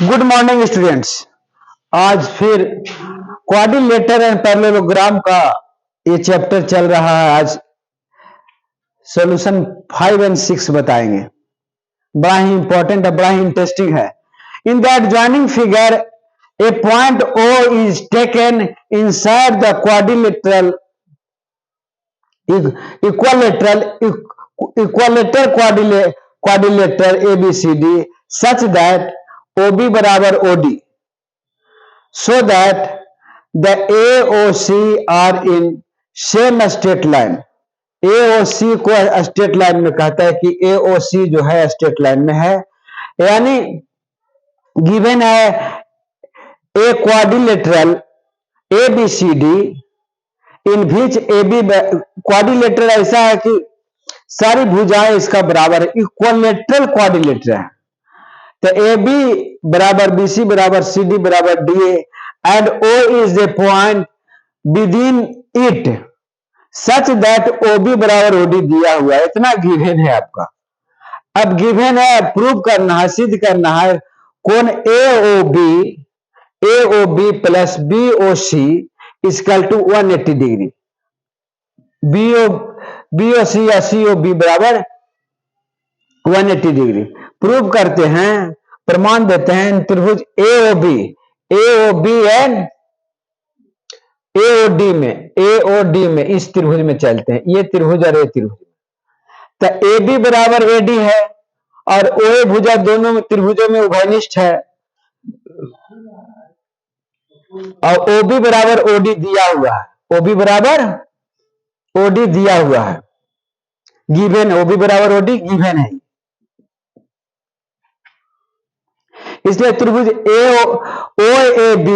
Good morning students. आज फिर quadrilateral and parallelogram का ये चैप्टर चल रहा है। आज सॉल्यूशन 5 और 6 बताएंगे। बड़ा ही इंपॉर्टेंट है, बड़ा ही इंटरेस्टिंग है। In the adjoining figure A point O is taken inside the quadrilateral equilateral quadrilateral ABCD such that OB बराबर OD, so that the AOC are in same straight line। AOC को straight line में कहता है कि AOC जो है straight line में है, यानी गिवन है a quadrilateral ABCD in which AB quadrilateral ऐसा है कि सारी भुजाएं इसका बराबर है, इक्वलेटरल क्वाड्रिलेटर है। तो AB बराबर BC बराबर CD बराबर DA and O is a point with in it such that OB बराबर OD दिया हुआ है। इतना गिवन है आपका। अब गिवन है, प्रूव करना है, सिद्ध करना है कौन AOB plus BOC equal to 180 degree, BOC या COB बराबर 180 डिग्री। प्रूव करते हैं, प्रमाण देते हैं। त्रिभुज AOB एंड AOD में इस त्रिभुज में चलते हैं। ये त्रिभुज और ये त्रिभुज, तो AB बराबर AD है और OA भुजा दोनों में त्रिभुजों में उभयनिष्ठ है और OB बराबर OD दिया हुआ है। OB बराबर OD दिया हुआ है, गिवन। OB बराबर OD गिवन है, इसलिए त्रिभुज OAB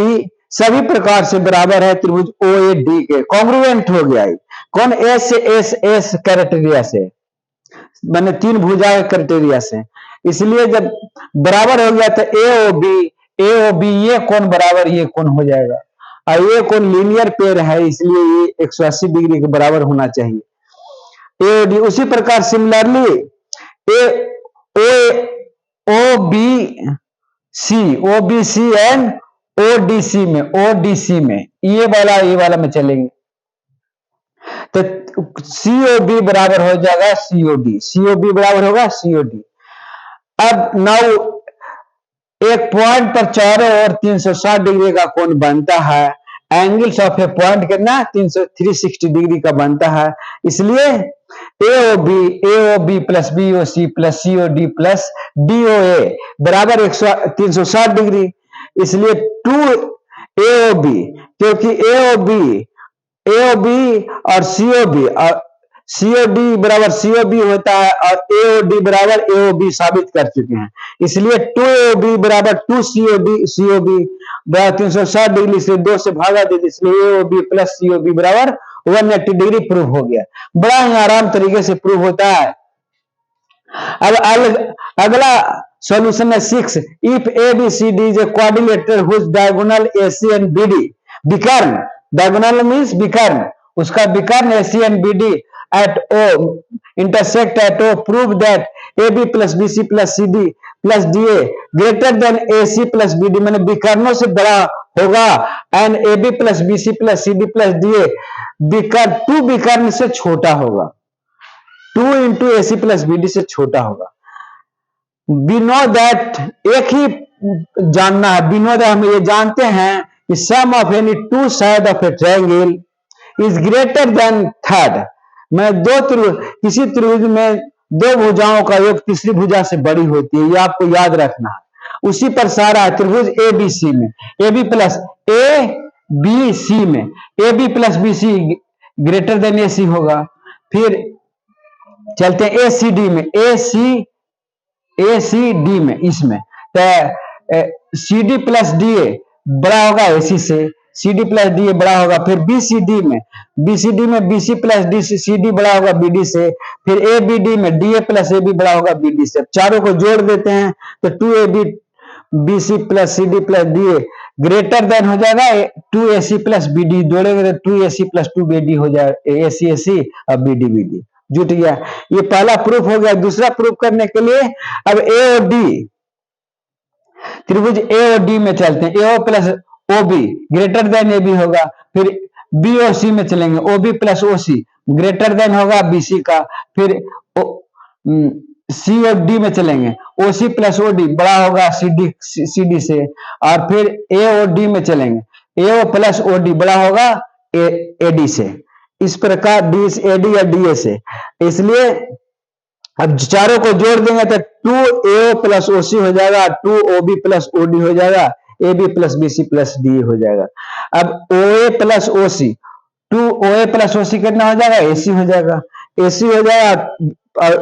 सभी प्रकार से बराबर है त्रिभुज OAD के, कॉन्ग्रुएंट हो गया है। कौन? S क्राइटेरिया से, मैंने 3 भुजाएं क्राइटेरिया से। इसलिए जब बराबर हो गया तो AOB ये कौन बराबर ये कौन हो जाएगा, और ये कौन लीनियर पेयर है, इसलिए ये 180 डिग्री के बराबर होना चाहिए AOD। उसी प्रकार सिमिलरली OBC एंड ODC में ये वाला में चलेंगे तो COB बराबर हो जाएगा COD बराबर होगा COD। अब नाउ एक पॉइंट पर चारों ओर 360 डिग्री का कोण बनता है। एंगल्स ऑफ ए पॉइंट कितना 360 डिग्री का बनता है। इसलिए AOB plus BOC plus COD plus DOA बराबर 360 डिग्री। इसलिए 2AOB, क्योंकि AOB और COD बराबर COB होता है और AOD बराबर AOB साबित कर चुके हैं। इसलिए 2AOB बराबर 2COB बराबर 360 डिग्री, इसलिए 2 से भागा दे, इसलिए AOB प्लस COB बराबर 180 डिग्री प्रूव हो गया। बड़ा ही आराम तरीके से प्रूव होता है। अब अगला सॉल्यूशन है 6। If ABCD is a quadrilateral whose diagonal AC and BD विकर्ण, डायगोनल मींस विकर्ण, उसका विकर्ण AC and BD at O intersect at O, prove that AB plus BC plus CD plus DA greater than AC plus BD, मैंने विकर्णों से बड़ा होगा, and AB plus BC plus CD plus DA two विकर्ण से छोटा होगा, 2 into AC plus BD से छोटा होगा। We know that, एक ही जानना है, we know that हम ये जानते हैं कि sum of any two side of a triangle is greater than third। मैं किसी त्रिभुज में 2 भुजाओं का योग तीसरी भुजा से बड़ी होती है, ये आपको याद रखना है। उसी पर सारा है त्रिभुज ABC में, AB प्लस ABC में AB plus BC greater than AC होगा। फिर चलते हैं ACD में, ACD में, इसमें तो CD प्लस DA बड़ा होगा AC से, CD प्लस DA बड़ा होगा। फिर BCD में BC प्लस CD बड़ा होगा BD से। फिर ABD में DA प्लस AB बड़ा होगा BD से। चारों को जोड़ देते हैं तो 2AB BC plus CD plus DA greater than हो जाएगा 2AC प्लस BD, जोड़ेंगे तो 2AC प्लस 2BD हो जाएगा, AC और BD। जुट गया। ये पहला प्रूफ हो गया। दूसरा प्रूफ करने के लिए अब ए और डी, त्रिभुज ए और डी में चलते हैं। A O plus O B greater than A B होगा। फिर बी और सी में चलेंगे, O B plus O C greater than होगा बी सी का। फिर सी और डी में चलेंगे, ओ सी प्लस ओ डी बड़ा होगा सी डी से। और फिर ए और डी में चलेंगे, ए ओ प्लस ओ डी बड़ा होगा ए डी से। इस प्रकार डी ए डी या डी ए से। इसलिए अब चारों को जोड़ देंगे तो 2AO प्लस ओसी हो जाएगा, 2OB प्लस ओडी हो जाएगा, AB plus BC plus D हो जाएगा। अब OA plus OC, 2OA plus OC कितना हो जाएगा? AC हो जाएगा। AC हो जाएगा और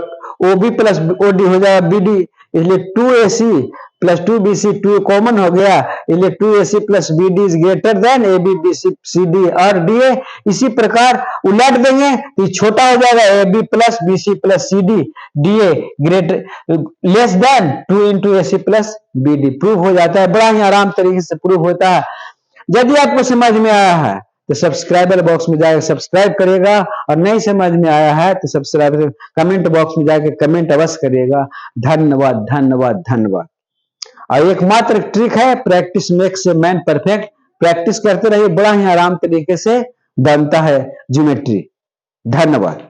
OB प्लस OD हो जाएगा BD। इसलिए 2AC प्लस 2BC 2 कॉमन हो गया, इसलिए 2AC plus BD is greater than AB BC CD और DA। इसी प्रकार उलट देंगे तो छोटा हो जाएगा AB plus BC plus CD DA greater less than 2 into AC plus BD। Proof हो जाता है, बड़ा ही आराम तरीके से प्रूफ होता है। यदि आपको समझ में आया है तो सब्सक्राइबर बॉक्स में जाकर सब्सक्राइब करिएगा, और नहीं समझ में आया है तो सब्सक्राइब कमेंट बॉक्स में जाकर कमेंट अवश्य करिएगा। धन्यवाद धन्यवाद धन्यवाद। और एकमात्र ट्रिक है, practice makes a man perfect. Practice करते रहिए, बड़ा ही आराम तरीके से बनता है ज्योमेट्री। धन्यवाद।